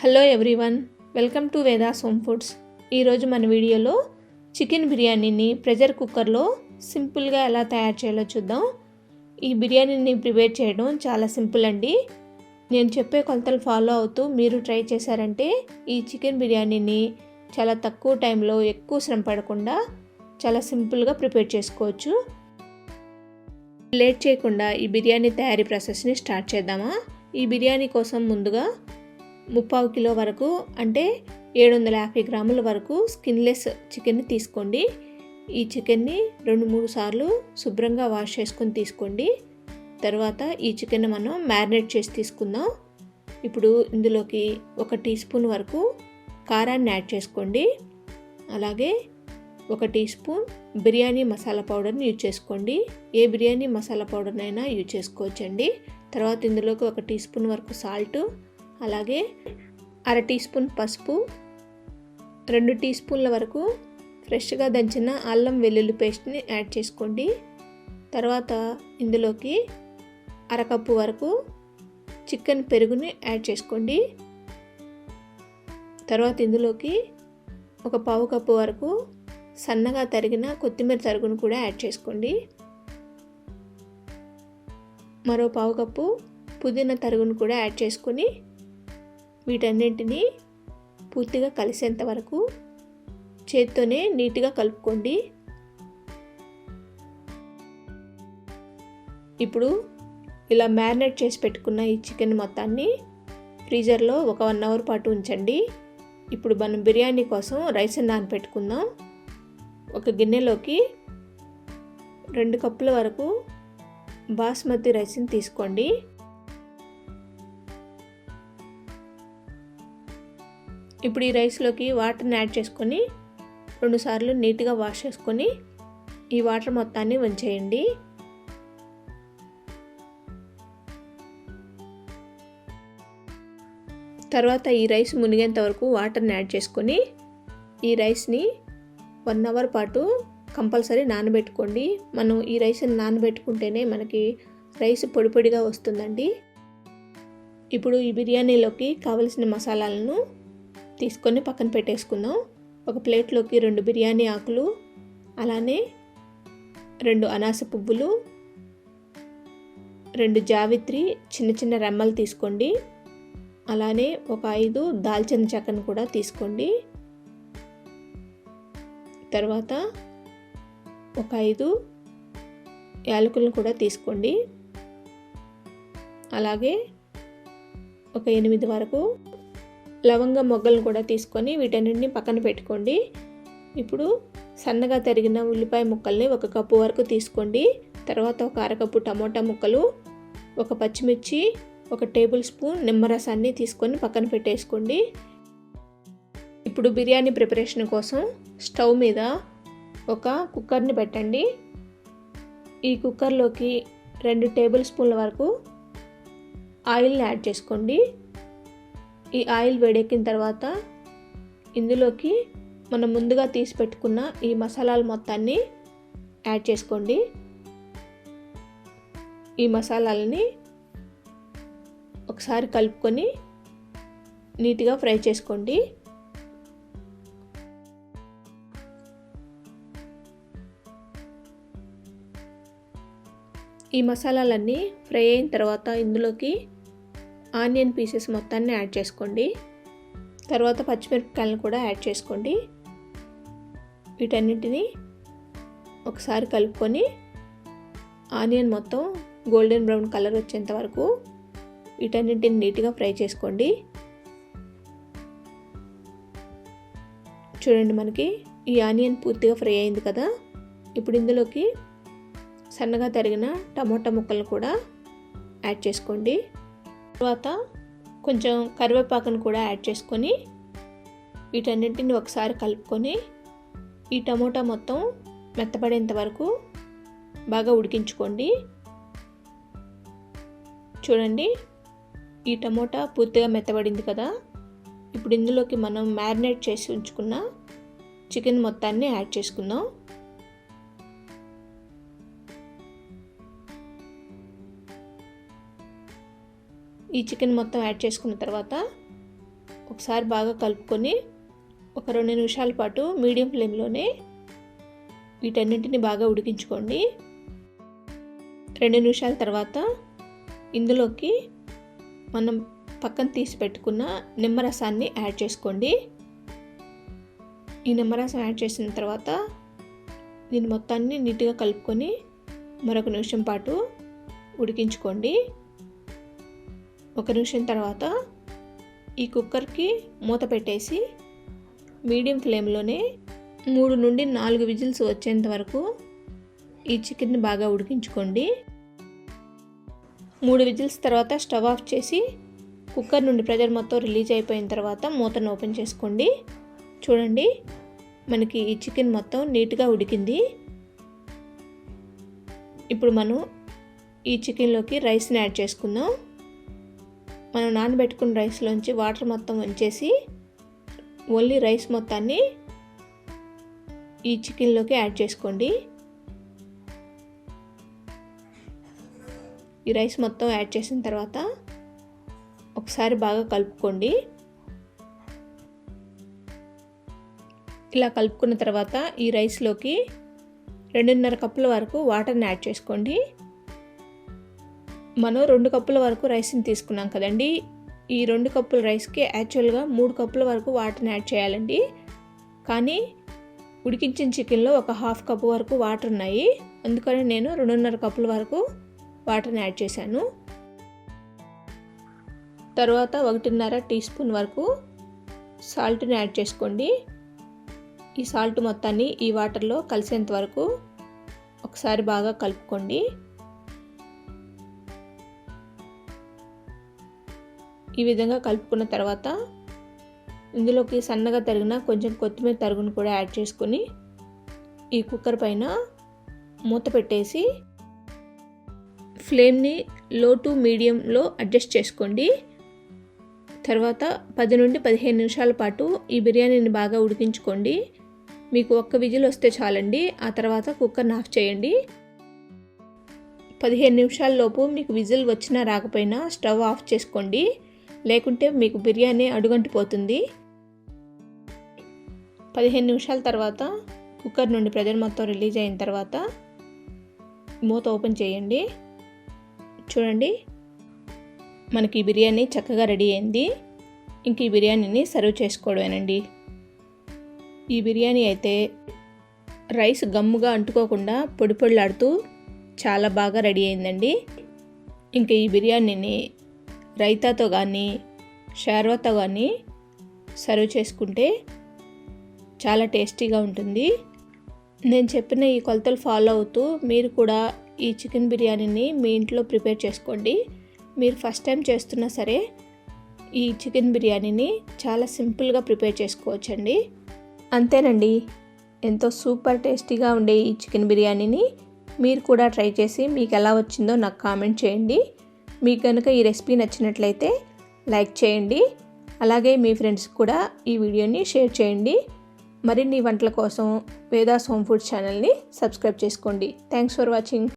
Hello everyone, welcome to Vedas home foods. ఈరోజు మన వీడియోలో చికెన్ బిర్యానీని ప్రెషర్ కుక్కర్లో సింపుల్గా ఎలా తయారు చేయాలో చూద్దాం. ఈ బిర్యానీని ప్రిపేర్ చేయడం చాలా సింపుల్ అండి. నేను చెప్పే కొలతలు ఫాలో అవుతూ మీరు ట్రై చేశారంటే ఈ చికెన్ బిర్యానీని చాలా తక్కువ టైంలో ఎక్కువ శ్రమ పడకుండా చాలా సింపుల్గా ప్రిపేర్ చేసుకోవచ్చు. లేట్ చేయకుండా ఈ బిర్యానీ తయారీ ప్రాసెస్ని స్టార్ట్ చేద్దామా. ఈ బిర్యానీ కోసం ముందుగా 3/4 కిలో వరకు అంటే 750 గ్రాముల వరకు స్కిన్లెస్ చికెన్ని తీసుకోండి. ఈ చికెన్ని 2-3 సార్లు శుభ్రంగా వాష్ చేసుకొని తీసుకోండి. తర్వాత ఈ చికెన్ మనం మ్యారినేట్ చేసి తీసుకుందాం. ఇప్పుడు ఇందులోకి 1 టీ స్పూన్ వరకు కారాన్ని యాడ్ చేసుకోండి. అలాగే 1 టీ స్పూన్ బిర్యానీ మసాలా పౌడర్ని యూజ్ చేసుకోండి. ఏ బిర్యానీ మసాలా పౌడర్నైనా యూజ్ చేసుకోవచ్చండి. తర్వాత ఇందులోకి 1 టీ స్పూన్ వరకు సాల్ట్, అలాగే 1/2 టీ స్పూన్ పసుపు, 2 టీ స్పూన్ల వరకు ఫ్రెష్గా దంచిన అల్లం వెల్లుల్లి పేస్ట్ని యాడ్ చేసుకోండి. తర్వాత ఇందులోకి 1/2 కప్పు వరకు చికెన్ పెరుగుని యాడ్ చేసుకోండి. తర్వాత ఇందులోకి 1/4 కప్పు వరకు సన్నగా తరిగిన కొత్తిమీర తరుగును కూడా యాడ్ చేసుకోండి. మరో 1/4 కప్పు పుదీనా తరుగును కూడా యాడ్ చేసుకొని వీటన్నింటినీ పూర్తిగా కలిసేంత వరకు చేత్తోనే నీట్గా కలుపుకోండి. ఇప్పుడు ఇలా మ్యారినేట్ చేసి పెట్టుకున్న ఈ చికెన్ మొత్తాన్ని ఫ్రీజర్లో 1 అవర్ పాటు ఉంచండి. ఇప్పుడు మనం బిర్యానీ కోసం రైస్ నానబెట్టుకుందాం. ఒక గిన్నెలోకి 2 కప్పుల వరకు బాస్మతి రైస్ని తీసుకోండి. ఇప్పుడు ఈ రైస్లోకి వాటర్ని యాడ్ చేసుకొని 2 సార్లు నీట్గా వాష్ చేసుకొని ఈ వాటర్ మొత్తాన్ని వంచేయండి. తర్వాత ఈ రైస్ మునిగేంత వరకు వాటర్ని యాడ్ చేసుకొని ఈ రైస్ని 1 అవర్ పాటు కంపల్సరీ నానబెట్టుకోండి. మనం ఈ రైస్ని నానబెట్టుకుంటేనే మనకి రైస్ పొడి పొడిగా వస్తుందండి. ఇప్పుడు ఈ బిర్యానీలోకి కావలసిన మసాలాలను తీసుకొని పక్కన పెట్టేసుకుందాం. ఒక ప్లేట్లోకి 2 బిర్యానీ ఆకులు, అలానే 2 అనాస పువ్వులు, 2 జావిత్రి చిన్న చిన్న రెమ్మలు తీసుకోండి. అలానే ఒక 5 దాల్చిన చెక్కను కూడా తీసుకోండి. తర్వాత ఒక 5 యాలకులను కూడా తీసుకోండి. అలాగే ఒక 8 వరకు లవంగ మొగ్గలను కూడా తీసుకొని వీటన్నింటిని పక్కన పెట్టుకోండి. ఇప్పుడు సన్నగా తరిగిన ఉల్లిపాయ ముక్కల్ని 1 కప్పు వరకు తీసుకోండి. తర్వాత ఒక 1/2 కప్పు టమోటా ముక్కలు, 1 పచ్చిమిర్చి, 1 టేబుల్ స్పూన్ నిమ్మరసాన్ని తీసుకొని పక్కన పెట్టేసుకోండి. ఇప్పుడు బిర్యానీ ప్రిపరేషన్ కోసం స్టవ్ మీద ఒక కుక్కర్ని పెట్టండి. ఈ కుక్కర్లోకి 2 టేబుల్ స్పూన్ల వరకు ఆయిల్ని యాడ్ చేసుకోండి. ఈ ఆయిల్ వేడెక్కిన తర్వాత ఇందులోకి మనం ముందుగా తీసి పెట్టుకున్న ఈ మసాలాల మొత్తాన్ని యాడ్ చేసుకోండి. ఈ మసాలాలని ఒకసారి కలుపుకొని నీట్గా ఫ్రై చేసుకోండి. ఈ మసాలాలన్నీ ఫ్రై అయిన తర్వాత ఇందులోకి ఆనియన్ పీసెస్ మొత్తాన్ని యాడ్ చేసుకోండి. తర్వాత పచ్చిమిరపకాయలను కూడా యాడ్ చేసుకోండి. వీటన్నిటిని ఒకసారి కలుపుకొని ఆనియన్ మొత్తం గోల్డెన్ బ్రౌన్ కలర్ వచ్చేంత వరకు వీటన్నిటిని నీట్గా ఫ్రై చేసుకోండి. చూడండి, మనకి ఈ ఆనియన్ పూర్తిగా ఫ్రై అయింది కదా. ఇప్పుడు ఇందులోకి సన్నగా తరిగిన టమోటా ముక్కలను కూడా యాడ్ చేసుకోండి. తర్వాత కొంచెం కరివేపాకును కూడా యాడ్ చేసుకొని వీటన్నింటిని ఒకసారి కలుపుకొని ఈ టమోటా మొత్తం మెత్తపడేంత వరకు బాగా ఉడికించుకోండి. చూడండి, ఈ టమోటా పూర్తిగా మెత్తబడింది కదా. ఇప్పుడు ఇందులోకి మనం మ్యారినేట్ చేసి ఉంచుకున్న చికెన్ మొత్తాన్ని యాడ్ చేసుకుందాం. ఈ చికెన్ మొత్తం యాడ్ చేసుకున్న తర్వాత ఒకసారి బాగా కలుపుకొని ఒక 2 నిమిషాల పాటు మీడియం ఫ్లేమ్లోనే వీటన్నింటిని బాగా ఉడికించుకోండి. 2 నిమిషాల తర్వాత ఇందులోకి మనం పక్కన తీసి పెట్టుకున్న నిమ్మరసాన్ని యాడ్ చేసుకోండి. ఈ నిమ్మరసం యాడ్ చేసిన తర్వాత దీన్ని మొత్తాన్ని నీట్గా కలుపుకొని మరొక నిమిషం పాటు ఉడికించుకోండి. 1 నిమిషం తర్వాత ఈ కుక్కర్కి మూత పెట్టేసి మీడియం ఫ్లేమ్లోనే 3 నుండి 4 విజిల్స్ వచ్చేంత వరకు ఈ చికెన్ని బాగా ఉడికించుకోండి. 3 విజిల్స్ తర్వాత స్టవ్ ఆఫ్ చేసి కుక్కర్ నుండి ప్రెషర్ మొత్తం రిలీజ్ అయిపోయిన తర్వాత మూతను ఓపెన్ చేసుకోండి. చూడండి, మనకి ఈ చికెన్ మొత్తం నీట్గా ఉడికింది. ఇప్పుడు మనం ఈ చికెన్లోకి రైస్ని యాడ్ చేసుకుందాం. మనం నానబెట్టుకున్న రైస్లోంచి వాటర్ మొత్తం వంచేసి ఓన్లీ రైస్ మొత్తాన్ని ఈ చికెన్లోకి యాడ్ చేసుకోండి. ఈ రైస్ మొత్తం యాడ్ చేసిన తర్వాత ఒకసారి బాగా కలుపుకోండి. ఇలా కలుపుకున్న తర్వాత ఈ రైస్లోకి 2.5 కప్పుల వరకు వాటర్ని యాడ్ చేసుకోండి. మనం 2 కప్పుల వరకు రైస్ని తీసుకున్నాం కదండి. ఈ 2 కప్పుల రైస్కి యాక్చువల్గా 3 కప్పుల వరకు వాటర్ని యాడ్ చేయాలండి. కానీ ఉడికించిన చికెన్లో ఒక 1/2 కప్పు వరకు వాటర్ ఉన్నాయి. అందుకని నేను 2.5 కప్పుల వరకు వాటర్ని యాడ్ చేశాను. తర్వాత 1.5 టీ స్పూన్ వరకు సాల్ట్ని యాడ్ చేసుకోండి. ఈ సాల్ట్ మొత్తాన్ని ఈ వాటర్లో కలిసేంత వరకు ఒకసారి బాగా కలుపుకోండి. ఈ విధంగా కలుపుకున్న తర్వాత ఇందులోకి సన్నగా తరిగిన కొంచెం కొత్తిమీర తరుగును కూడా యాడ్ చేసుకొని ఈ కుక్కర్ పైన మూత పెట్టేసి ఫ్లేమ్ని లో టు మీడియంలో అడ్జస్ట్ చేసుకోండి. తర్వాత 10 నుండి 15 నిమిషాల పాటు ఈ బిర్యానీని బాగా ఉడికించుకోండి. మీకు 1 విజిల్ వస్తే చాలండి. ఆ తర్వాత కుక్కర్ని ఆఫ్ చేయండి. 15 నిమిషాల లోపు మీకు విజిల్ వచ్చినా రాకపోయినా స్టవ్ ఆఫ్ చేసుకోండి. లేకుంటే మీకు బిర్యానీ అడుగంటిపోతుంది. 15 నిమిషాల తర్వాత కుక్కర్ నుండి ప్రెషర్ మొత్తం రిలీజ్ అయిన తర్వాత మూత ఓపెన్ చేయండి. చూడండి, మనకి ఈ బిర్యానీ చక్కగా రెడీ అయింది. ఇంక ఈ బిర్యానీని సర్వ్ చేసుకోవడమేనండి. ఈ బిర్యానీ అయితే రైస్ గమ్ముగా అంటుకోకుండా పొడి పొడిలాడుతూ చాలా బాగా రెడీ అయిందండి. ఇంక ఈ బిర్యానీని రైతాతో కానీ షార్వాతో కానీ సర్వ్ చేసుకుంటే చాలా టేస్టీగా ఉంటుంది. నేను చెప్పిన ఈ కొలతలు ఫాలో అవుతూ మీరు కూడా ఈ చికెన్ బిర్యానీని మీ ఇంట్లో ప్రిపేర్ చేసుకోండి. మీరు ఫస్ట్ టైం చేస్తున్నా సరే ఈ చికెన్ బిర్యానీని చాలా సింపుల్గా ప్రిపేర్ చేసుకోవచ్చండి. అంతేనండి, ఎంతో సూపర్ టేస్టీగా ఉండే ఈ చికెన్ బిర్యానీని మీరు కూడా ట్రై చేసి మీకు ఎలా వచ్చిందో నాకు కామెంట్ చేయండి. మీకు కనుక ఈ రెసిపీ నచ్చినట్లయితే లైక్ చేయండి. అలాగే మీ ఫ్రెండ్స్కి కూడా ఈ వీడియోని షేర్ చేయండి. మరిన్ని వంటల కోసం వేదాస్ హోమ్ ఫుడ్స్ ఛానల్ని సబ్స్క్రైబ్ చేసుకోండి. Thanks for watching.